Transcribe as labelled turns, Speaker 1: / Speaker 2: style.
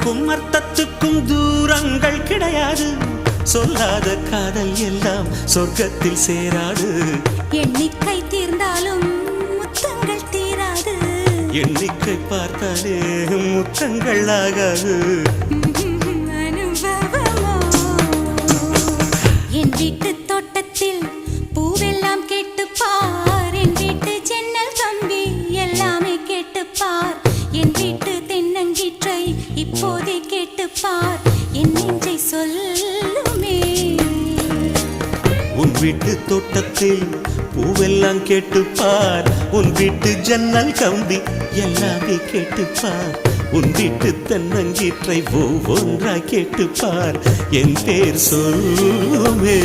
Speaker 1: அர்த்தத்துக்கும் அர்த்தத்துக்கும் தூரங்கள் கிடையாது. சொல்லாத காதல் எல்லாம் சொர்க்கத்தில் சேராது.
Speaker 2: எண்ணிக்கை தீர்ந்தாலும் முத்தங்கள் தீராது.
Speaker 1: எண்ணிக்கை பார்த்தாலே முத்தங்கள் ஆகாது.
Speaker 2: அனுபவமோ என் வீட்டு தோட்டத்தில் பூவெல்லாம் கேட்டுப்பார். என் வீட்டு ஜன்னல் கம்பி எல்லாமே கேட்டுப்பார். என் வீட்டு தென்னங்கீற்றை இப்போதே கேட்டுப்பார். என் நெஞ்சை சொல்லுமே.
Speaker 1: உன் வீட்டு தோட்டத்தில் பூவெல்லாம் கேட்டுப்பார். உன் வீட்டு ஜன்னல் கம்பி எல்லாமே கேட்டுப்பார். உன் வீட்டு தென்னங்கீற்றை ஒவ்வொன்றாய் கேட்டுப்பார். என் பேர் சொல்லுமே.